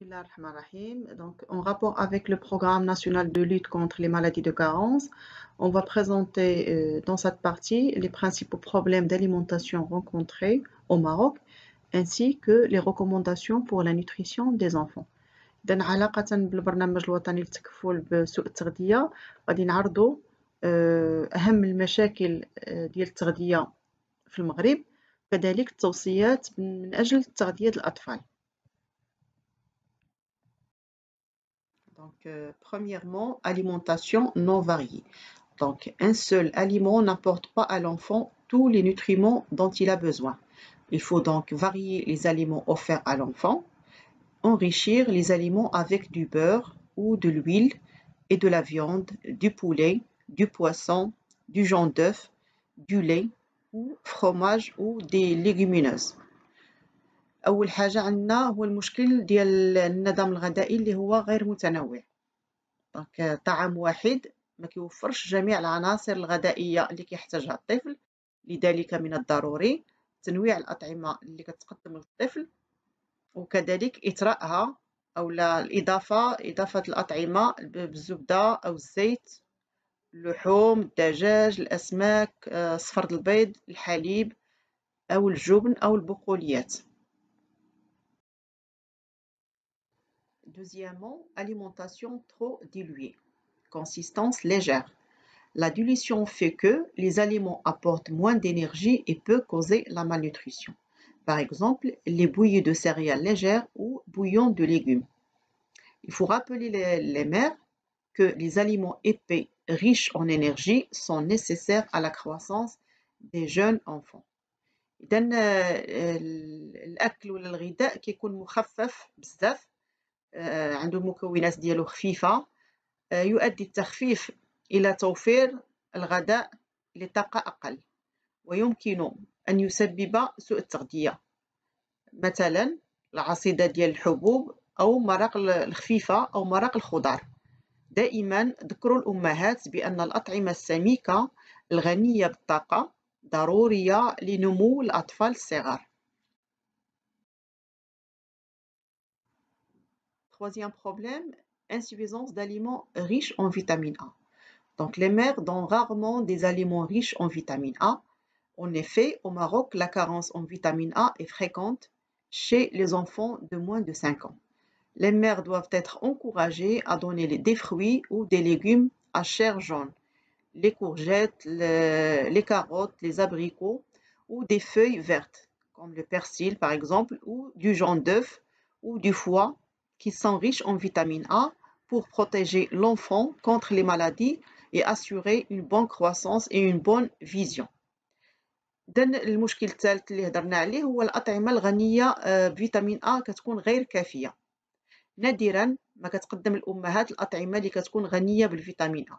Bismillah ar-Rahman ar-Rahim. Donc, en rapport avec le programme national de lutte contre les maladies de carence, on va présenter dans cette partie les principaux problèmes d'alimentation rencontrés au Maroc, ainsi que les recommandations pour la nutrition des enfants. إذن علاقة بالبرنامج الوطني للتكفل بسوء التغذية غادي نعرضوا أهم المشاكل ديال التغذية في المغرب، كذلك التوصيات من أجل تغذية الأطفال. Donc, premièrement, alimentation non variée. Donc, un seul aliment n'apporte pas à l'enfant tous les nutriments dont il a besoin. Il faut donc varier les aliments offerts à l'enfant, enrichir les aliments avec du beurre ou de l'huile et de la viande, du poulet, du poisson, du jaune d'œuf, du lait ou fromage ou des légumineuses. أول حاجة عندنا هو المشكل ديال النظام الغذائي اللي هو غير متنوع. دونك طعام واحد ما كيوفرش جميع العناصر الغذائية اللي كيحتاجها الطفل، لذلك من الضروري تنويع الأطعمة اللي كتقدم للطفل، وكذلك إثراءها أو إضافة الأطعمة بالزبدة أو الزيت، اللحوم، الدجاج، الأسماك، صفر البيض، الحليب أو الجبن أو البقوليات. Deuxièmement, alimentation trop diluée. Consistance légère. La dilution fait que les aliments apportent moins d'énergie et peut causer la malnutrition. Par exemple, les bouillies de céréales légères ou bouillons de légumes. Il faut rappeler les mères que les aliments épais, riches en énergie, sont nécessaires à la croissance des jeunes enfants. إذا الأكل ولا الغذاء كيكون مخفف بزاف، عنده المكونات ديالو خفيفة، يؤدي التخفيف إلى توفير الغذاء لطاقة أقل، ويمكن أن يسبب سوء التغذية، مثلا العصيدة ديال الحبوب أو مرق الخفيفة أو مرق الخضار. دائما ذكروا الأمهات بأن الأطعمة السميكة الغنية بالطاقة ضرورية لنمو الأطفال الصغار. Troisième problème, insuffisance d'aliments riches en vitamine A. Donc les mères donnent rarement des aliments riches en vitamine A. En effet, au Maroc, la carence en vitamine A est fréquente chez les enfants de moins de 5 ans. Les mères doivent être encouragées à donner des fruits ou des légumes à chair jaune, les courgettes, les carottes, les abricots ou des feuilles vertes, comme le persil par exemple, ou du jaune d'œuf ou du foie, qui sont riches en vitamine A pour protéger l'enfant contre les maladies et assurer une bonne croissance et une bonne vision. إذن المشكل الثالث اللي هضرنا عليه هو الأطعمة الغنية بفيتامين A كتكون غير كافية. نادرا ما كتقدم الأمهات الأطعمة اللي كتكون غنية بالفيتامين A،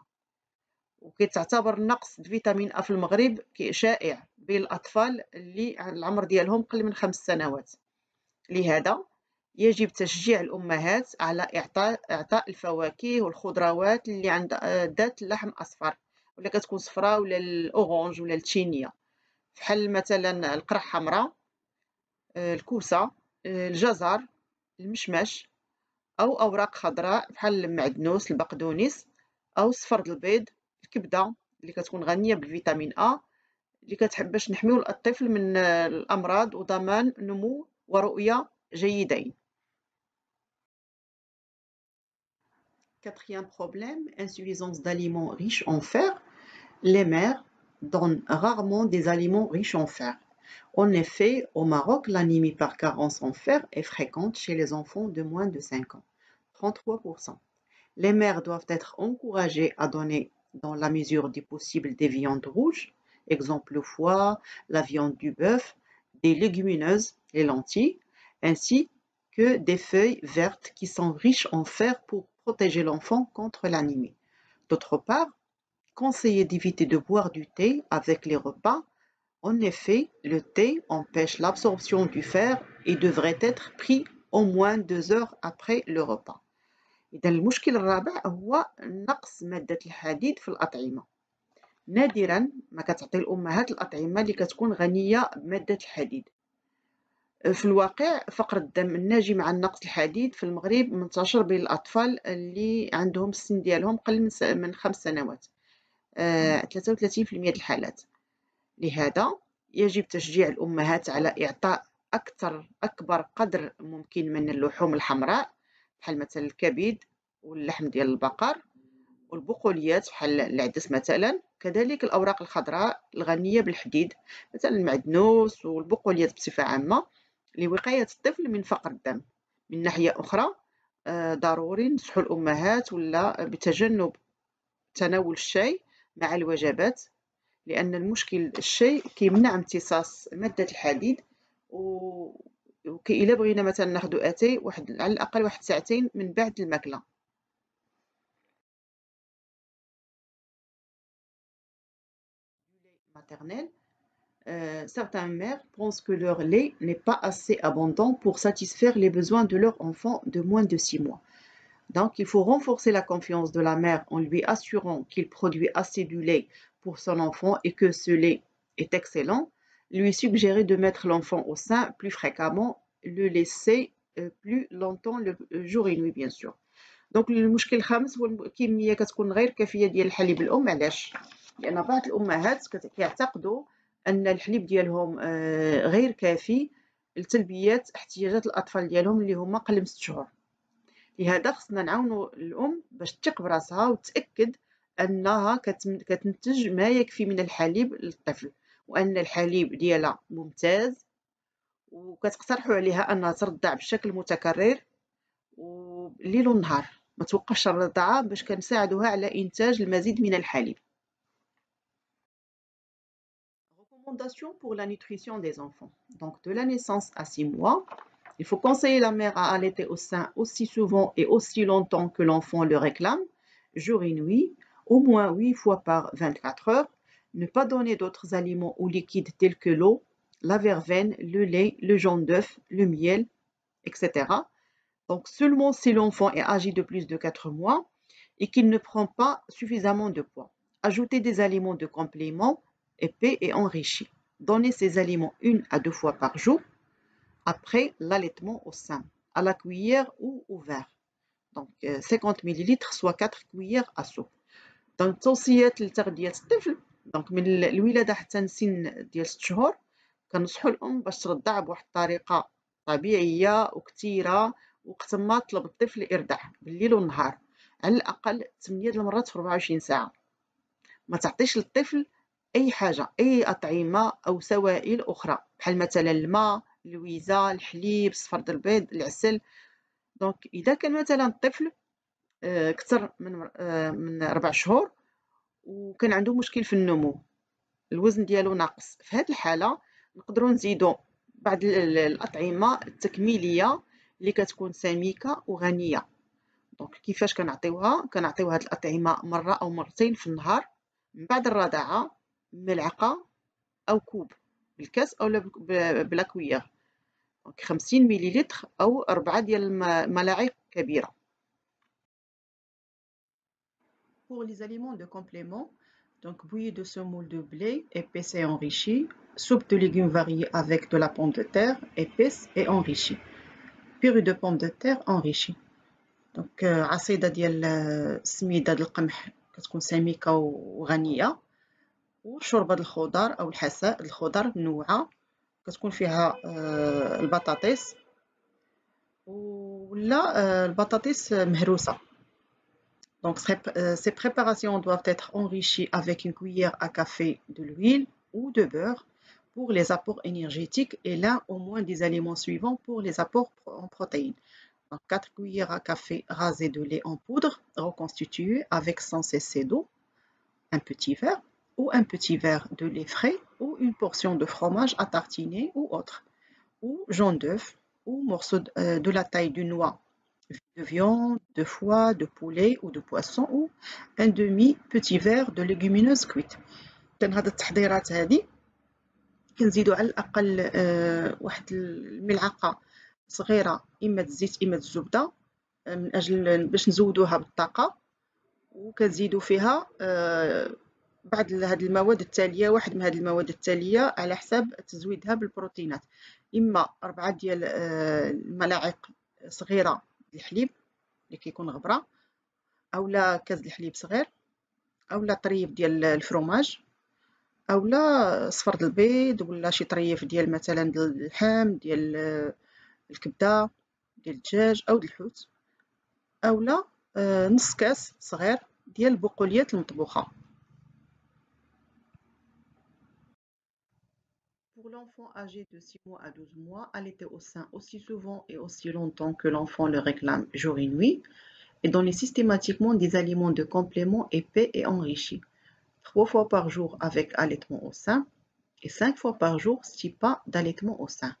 وكيتعتبر نقص فيتامين A في المغرب شائع بين الأطفال اللي العمر ديالهم قل من 5 سنوات. لهذا يجب تشجيع الأمهات على إعطاء الفواكه والخضروات اللي ذات لحم أصفر، ولا كتكون صفراء ولا الأورانج ولا التشينية، بحال مثلا القرع حمراء، الكوسة، الجزر، المشمش، أو أوراق خضراء بحال المعدنوس، البقدونس، أو صفر البيض، الكبدة اللي كتكون غنية بالفيتامين A اللي كتحب باش نحميو الطفل من الأمراض وضمان نمو ورؤية جيدين. Quatrième problème, insuffisance d'aliments riches en fer. Les mères donnent rarement des aliments riches en fer. En effet, au Maroc, l'anémie par carence en fer est fréquente chez les enfants de moins de 5 ans, 33%. Les mères doivent être encouragées à donner, dans la mesure du possible, des viandes rouges, exemple le foie, la viande du bœuf, des légumineuses, les lentilles, ainsi que des feuilles vertes qui sont riches en fer pour protéger l'enfant contre l'anémie. D'autre part, conseiller d'éviter de boire du thé avec les repas. En effet, le thé empêche l'absorption du fer et devrait être pris au moins 2 heures après le repas. إذا المشكل الرابع هو نقص مادة الحديد في الأطعمة. نادرا ما كتعطي الأمهات الأطعمة اللي كتكون غنية بمادة الحديد. في الواقع فقر الدم الناجم عن نقص الحديد في المغرب منتشر بين الأطفال اللي عندهم السن ديالهم قل من 5 سنوات، 33% د الحالات. لهذا يجب تشجيع الأمهات على إعطاء أكبر قدر ممكن من اللحوم الحمراء بحال مثلا الكبد واللحم ديال البقر، والبقوليات بحال العدس مثلا، كذلك الأوراق الخضراء الغنية بالحديد مثلا المعدنوس والبقوليات بصفة عامة لوقاية الطفل من فقر الدم. من ناحية أخرى ضروري نصحوا الأمهات ولا بتجنب تناول الشاي مع الوجبات، لأن المشكل الشاي كيمنع امتصاص مادة الحديد، إلا بغينا مثلا ناخدو أتاي على الأقل 1 ساعتين من بعد الماكلة. maternelle, certaines mères pensent que leur lait n'est pas assez abondant pour satisfaire les besoins de leur enfant de moins de 6 mois. Donc, il faut renforcer la confiance de la mère en lui assurant qu'il produit assez de lait pour son enfant et que ce lait est excellent. Lui suggérer de mettre l'enfant au sein plus fréquemment, le laisser plus longtemps, le jour et nuit, bien sûr. دونك المشكل الخامس هو الكميه كتكون غير كافيه ديال الحليب الام. علاش؟ لان بعض الامهات كيعتقدوا ان الحليب ديالهم غير كافي لتلبيه احتياجات الاطفال ديالهم اللي هما قل من 6 شهور. لهذا خصنا نعاونوا الام باش تثق براسها وتاكد انها كتنتج ما يكفي من الحليب للطفل، وان الحليب ديالها ممتاز، وكتقترحوا عليها انها ترضع بشكل متكرر وليل ونهار، ما توقفش الرضاعة باش كنساعدوها على إنتاج المزيد من الحليب. Recommandation pour la nutrition des enfants. Donc de la naissance à 6 mois, il faut conseiller la mère à allaiter au sein aussi souvent et aussi longtemps que l'enfant le réclame, jour et nuit, au moins 8 fois par 24 heures. Ne pas donner d'autres aliments ou liquides tels que l'eau, la verveine, le lait, le jaune d'œuf, le miel, etc. Donc seulement si l'enfant est âgé de plus de 4 mois et qu'il ne prend pas suffisamment de poids. Ajouter des aliments de complément épais et enrichis. Donner ces aliments 1 à 2 fois par jour après l'allaitement au sein, à la cuillère ou au verre. Donc 50 ml soit 4 cuillères à soupe. Donc توصيات لتغذية الطفل، دونك من الولادة حتى سن ديال 6 شهور كنصحوا الأم باش ترضع بواحد الطريقة طبيعية وكثيرة، وقت ما طلب الطفل يرضع بالليل والنهار على الأقل 8 المرات في 24 ساعة. ما تعطيش للطفل أي حاجة، أي أطعمة أو سوائل أخرى بحال مثلا الماء، الويزة، الحليب، صفر د البيض، العسل. دونك إذا كان مثلا الطفل كثر من 4 شهور وكان عنده مشكل في النمو، الوزن ديالو ناقص، في هذه الحالة نقدروا نزيدوا بعض الأطعمة التكميلية اللي كتكون سميكة وغنية. دونك كيفاش كنعطيوها؟ كنعطيو هاد الأطعمة مرة أو مرتين في النهار من بعد الرضاعة، ملعقة أو كوب بالكاس أو بلا كويير. دونك 50 مليلتر أو 4 ديال الملاعق كبيرة. Pour les aliments de complément, donc bouillie de semoule de blé épaisse et enrichie, soupe de légumes variés avec de la pomme de terre épaisse et enrichie, purée de pommes de terre enrichie. دونك عصيدة ديال السميدة د القمح كتكون سميكة وغنية، وشوربة د الخضر أو الحساء د الخضر منوعة كتكون فيها البطاطس ولا البطاطس مهروسة. Donc ces préparations doivent être enrichies avec une cuillère à café de l'huile ou de beurre pour les apports énergétiques et l'un au moins des aliments suivants pour les apports en protéines. Donc 4 cuillères à café rasées de lait en poudre reconstitué avec sans cesse d'eau, un petit verre ou un petit verre de lait frais ou une portion de fromage à tartiner ou autre, ou jaune d'œuf ou morceau de la taille d'une noix de viande, de foie, de poulet ou de poisson ou un demi petit verre de légumineuses cuites. كان هاد التحضيرات هذه كنزيدو على الأقل واحد الملعقة صغيرة إما د الزيت إما د الزبدة من أجل باش نزودوها بالطاقة، وكنزيدو فيها بعض هاد المواد التالية، واحد من هاد المواد التالية على حساب تزويدها بالبروتينات، إما 4 ديال الملاعق صغيرة الحليب اللي كيكون غبرة، أولا كاس الحليب صغير، أولا طريف ديال الفرomage، أولا صفر البيض، ولا شي طريف ديال مثلا اللحم ديال الكبدة ديال الدجاج أو ديال الحوت، أولا نص كاس صغير ديال البقوليات المطبوخة. Pour l'enfant âgé de 6 mois à 12 mois, allaiter au sein aussi souvent et aussi longtemps que l'enfant le réclame jour et nuit, et donner systématiquement des aliments de complément épais et enrichis, 3 fois par jour avec allaitement au sein et 5 fois par jour si pas d'allaitement au sein.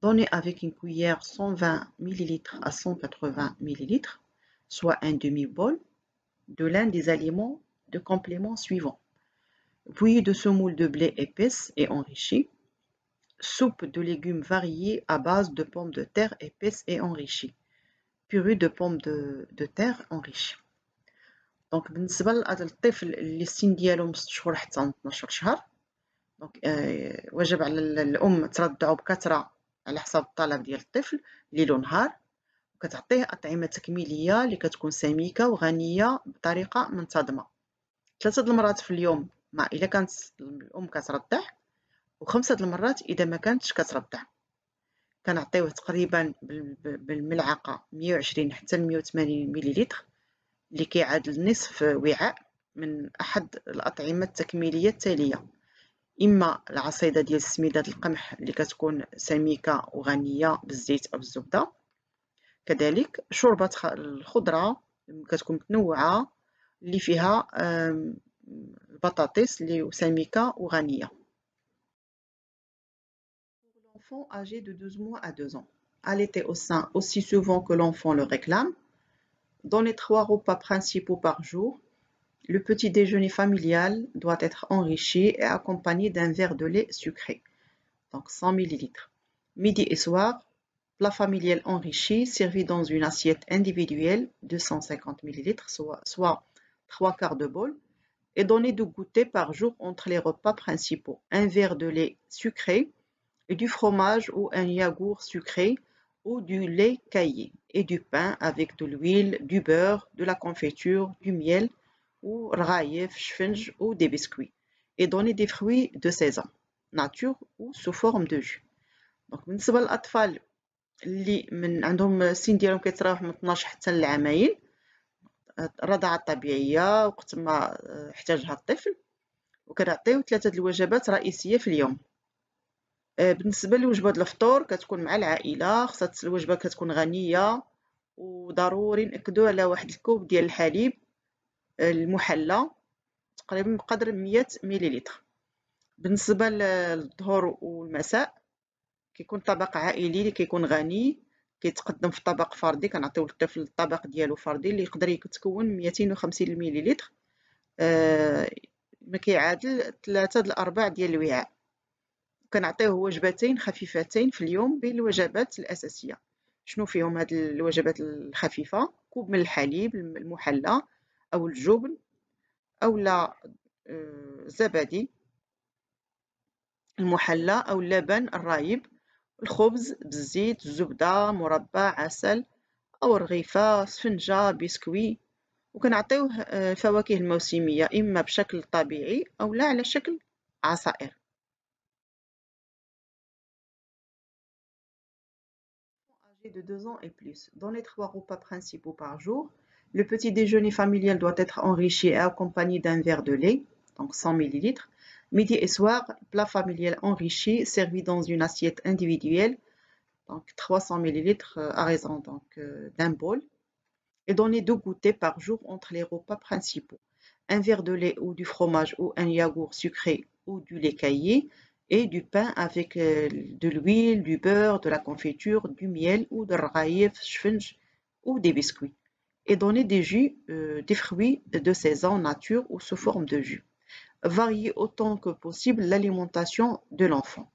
Donner avec une cuillère 120 ml à 180 ml, soit un demi-bol, de l'un des aliments de complément suivants. Bouillie de semoule de blé épaisse et enrichie, soupe de légumes variés à base de pommes de terre épaisses et enrichies, purée de pommes de terre enrichie. دونك بالنسبة للطفل اللي السن ديالو من 6 شهور حتى 12 شهر، دونك واجب على الأم ترضعو بكثرة على حساب الطلب ديال الطفل ليل ونهار، وكتعطيه أطعمة تكميلية اللي كتكون سميكة وغنية بطريقة منتظمة 3 المرات في اليوم إلا كانت الأم كترضع، و5 المرات إذا ما كانتش كترضع. كنعطيوه تقريبا بالملعقة 120 حتى 180 مليلتر اللي كيعادل نصف وعاء من أحد الأطعمة التكميلية التالية، إما العصيدة ديال سميدة القمح اللي كتكون سميكة وغنية بالزيت أو الزبدة، كذلك شوربة الخضرة كتكون متنوعة اللي فيها البطاطس اللي سميكة وغنية. Pour l'enfant âgé de 12 mois à 2 ans, allaiter au sein aussi souvent que l'enfant le réclame, donner 3 repas principaux par jour. Le petit déjeuner familial doit être enrichi et accompagné d'un verre de lait sucré, donc 100 ml. Midi et soir, plat familial enrichi servi dans une assiette individuelle de 150 ml, soit 3 quarts de bol, et donner de goûter par jour entre les repas principaux. Un verre de lait sucré et du fromage ou un yaourt sucré ou du lait caillé et du pain avec de l'huile, du beurre, de la confiture, du miel ou rghaïef, chfinj ou des biscuits, et donner des fruits de saison, nature ou sous forme de jus. دونك بالنسبة للأطفال اللي من عندهم السن ديالهم كيتراوح من 12 حتى للعامين، الرضعة الطبيعية وقت ما احتاجها الطفل، وكنعطيو 3 الوجبات رئيسية في اليوم. بالنسبة لوجبة الفطور كتكون مع العائلة، خصها الوجبة كتكون غنية، وضروري نأكدو على واحد الكوب ديال الحليب المحلى تقريبا بقدر 100 مليلتر. بالنسبة للظهر والمساء كيكون طبق عائلي اللي كيكون غني، كيتقدم في طبق فردي، كنعطيو للطفل الطبق ديالو فردي اللي يقدر يتكون 250 مليلتر، ما كيعادل 3 ل 4 ديال الوعاء. كنعطيوه وجبتين خفيفتين في اليوم بين الوجبات الأساسية. شنو فيهم هاد الوجبات الخفيفة؟ كوب من الحليب المحلى أو الجبن أولا الزبادي المحلى أو اللبن الرايب، الخبز بالزيت، الزبدة، مربى، عسل أو رغيفة، سفنجة، بسكوي. وكنعطيوه الفواكه الموسمية إما بشكل طبيعي أو لا على شكل عصائر. De 2 ans et plus, donner 3 repas principaux par jour. Le petit déjeuner familial doit être enrichi et accompagné d'un verre de lait, donc 100 ml. Midi et soir, plat familial enrichi, servi dans une assiette individuelle, donc 300 ml à raison d'un bol, et donner 2 goûters par jour entre les repas principaux. Un verre de lait ou du fromage ou un yaourt sucré ou du lait caillé, et du pain avec de l'huile, du beurre, de la confiture, du miel ou de rghaïef, chfinj ou des biscuits. Et donner des jus, des fruits de saison nature ou sous forme de jus. Varier autant que possible l'alimentation de l'enfant.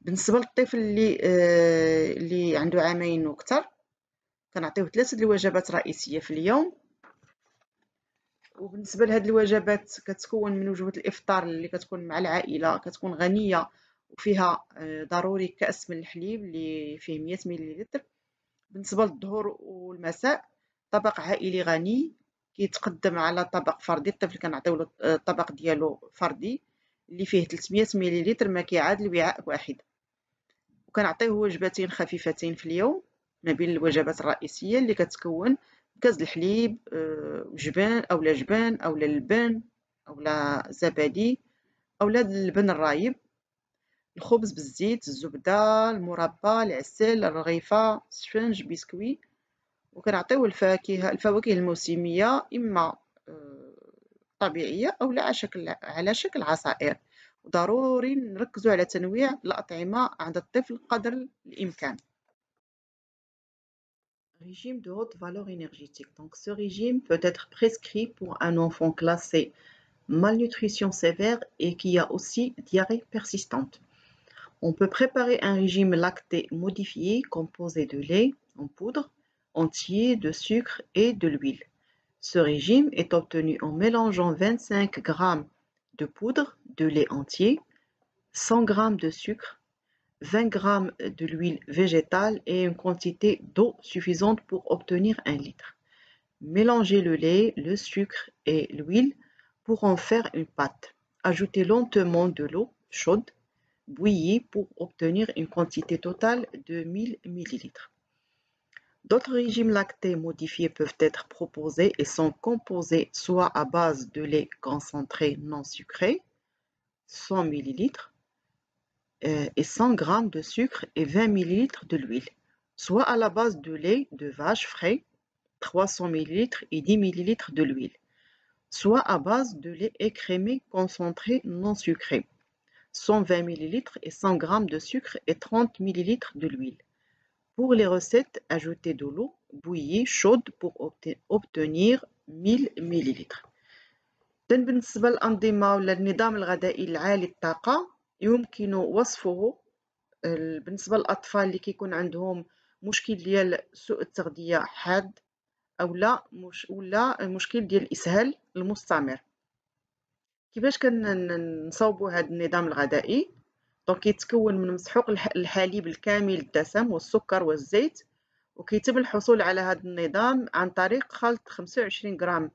بالنسبة للطفل اللي عنده عامين وكثر كنعطيوه 3 الوجبات رئيسية في اليوم، وبالنسبة لهاد الوجبات كتكون من وجبة الإفطار اللي كتكون مع العائلة، كتكون غنية وفيها ضروري كأس من الحليب اللي فيه 100 مليلتر. بالنسبة للظهر والمساء طبق عائلي غني كيتقدم على طبق فردي، الطفل كنعطيولو الطبق ديالو فردي اللي فيه 300 مليلتر ما كيعادل وعاء واحد، وكنعطيوه وجبتين خفيفتين في اليوم ما بين الوجبات الرئيسية اللي كتكون كاس الحليب وجبن أولا جبن أولا اللبن أولا زبادي أولا اللبن الرايب، الخبز بالزيت، الزبدة، المربى، العسل، الرغيفة، السفنج، بسكوي. وكنعطيوه الفواكه الموسمية إما طبيعية أو على شكل عصائر، وضروري نركزوا على تنويع الأطعمة عند الطفل قدر الإمكان. Régime de haute valeur énergétique. Donc, ce régime peut être prescrit pour un enfant classé malnutrition sévère et qui a aussi diarrhée persistante. On peut préparer un régime lacté modifié composé de lait en poudre, entier, de sucre et de l'huile. Ce régime est obtenu en mélangeant 25 g de poudre de lait entier, 100 g de sucre, 20 g de l'huile végétale et une quantité d'eau suffisante pour obtenir 1 litre. Mélangez le lait, le sucre et l'huile pour en faire une pâte. Ajoutez lentement de l'eau chaude bouillie pour obtenir une quantité totale de 1000 ml. D'autres régimes lactés modifiés peuvent être proposés et sont composés soit à base de lait concentré non sucré, 100 ml, et 100 g de sucre et 20 ml de l'huile, soit à la base de lait de vache frais, 300 ml et 10 ml de l'huile, soit à base de lait écrémé concentré non sucré, 120 ml et 100 g de sucre et 30 ml de l'huile. Pour les recettes, ajoutez de l'eau bouillie chaude pour obtenir 1000 ml. بالنسبة للأنظمة ولا النظام الغذائي العالي الطاقة يمكن وصفه بالنسبة للأطفال اللي كيكون عندهم مشكل ديال سوء التغذية حاد ولا مشكل ديال الإسهال المستمر. كيفاش كنصاوبوا هذا النظام الغذائي؟ دونك كيتكون من مسحوق الحليب الكامل الدسم والسكر والزيت، وكيتم الحصول على هذا النظام عن طريق خلط 25 غرام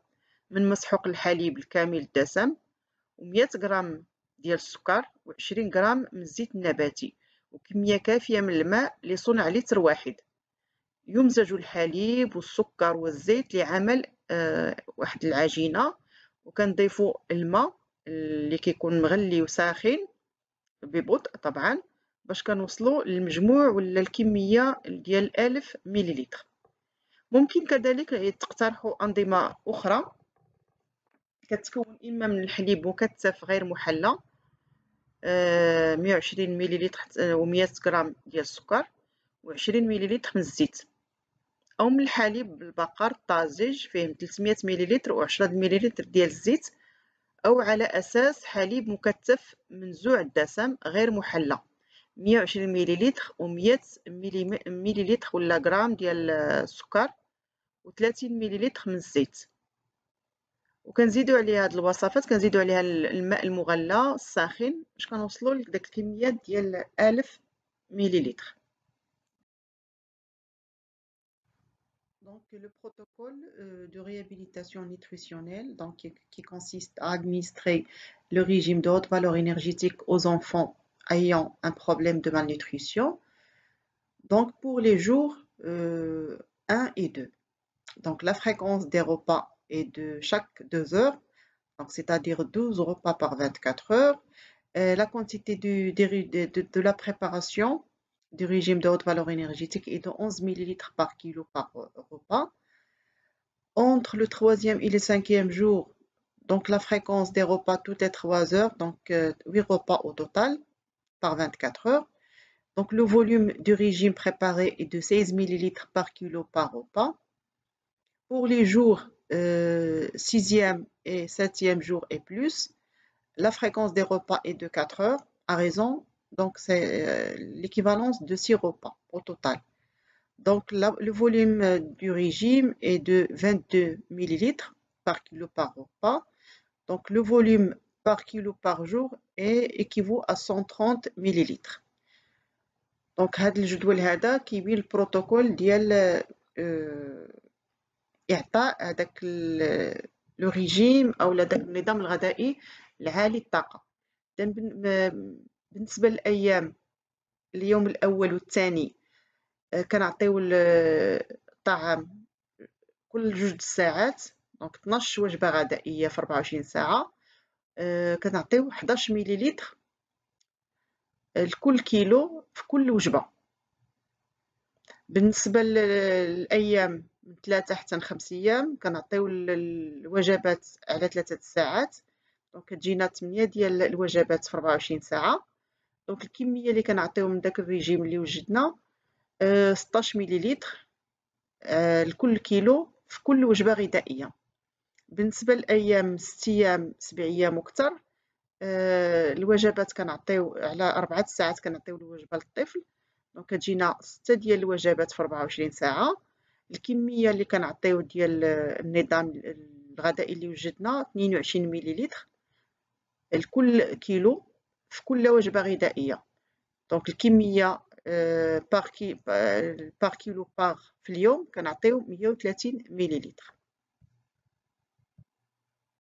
من مسحوق الحليب الكامل الدسم و100 غرام ديال السكر و20 غرام من الزيت النباتي وكمية كافية من الماء لصنع لتر واحد. يمزج الحليب والسكر والزيت لعمل واحد العجينة، وكنضيفوا الماء اللي كيكون مغلي وساخن ببطء طبعا باش كنوصلوا للمجموع ولا الكمية ديال 1000 مليلتر. ممكن كذلك تقترحوا أنظمة أخرى كتكون إما من الحليب مكثف غير محلى 120 مليلتر و100 غرام ديال السكر و20 مليلتر من الزيت، أو من الحليب البقر الطازج فيه 300 مليلتر و10 مليلتر ديال الزيت، أو على أساس حليب مكثف منزوع الدسم غير محلى 120 مليلتر و100 مليلتر ولا غرام ديال السكر و30 مليلتر من الزيت. وكنزيدو عليها هاد الوصفات كنزيدو عليها الماء المغلى الساخن باش كنوصلوا لداك الكميات ديال 1000 مليلتر. Donc, le protocole de réhabilitation nutritionnelle qui consiste à administrer le régime de haute valeur énergétique aux enfants ayant un problème de malnutrition, donc pour les jours 1 et 2. Donc, la fréquence des repas est de chaque 2 heures, c'est-à-dire 12 repas par 24 heures. La quantité de la préparation du régime de haute valeur énergétique est de 11 ml par kilo par repas. Entre le 3e et le 5e jour, donc la fréquence des repas tout est 3 heures, donc 8 repas au total par 24 heures. Donc le volume du régime préparé est de 16 ml par kilo par repas. Pour les jours 6e et 7e jour et plus, la fréquence des repas est de 4 heures à raison, donc c'est l'équivalence de 6 repas au total. Donc le volume du régime est de 22 ml par kilo par repas. Donc le volume par kilo par jour est équivaut à 130 millilitres. دونك هذا الجدول هذا كيبين البروتوكول ديال إعطاء هذاك لو ريجيم أو داك النظام الغذائي العالي الطاقة. بالنسبة للأيام اليوم الأول والثاني كنعطيو الطعام كل 2 ساعات، دونك 12 وجبة غذائية في 24 ساعة. كنعطيو 11 مليلتر لكل كيلو في كل وجبة. بالنسبة للأيام من 3 حتى ل5 أيام كنعطيو الوجبات على 3 ساعات، دونك كتجينا 8 ديال الوجبات في 24 ساعة. دونك الكمية اللي كنعطيو من داك الريجيم اللي وجدنا 16 مليلتر لكل كيلو في كل وجبة غذائية. بالنسبة للأيام 6 أيام 7 أيام وكثر الوجبات كنعطيو على 4 ساعات كنعطيو الوجبة للطفل، دونك كتجينا 6 ديال الوجبات في 24 ساعة. الكمية اللي كنعطيو ديال النظام الغذائي اللي وجدنا 22 مليلتر لكل كيلو في كل وجبة غذائية. دونك الكمية بار كيلو في اليوم كنعطيو 130 مليلتر.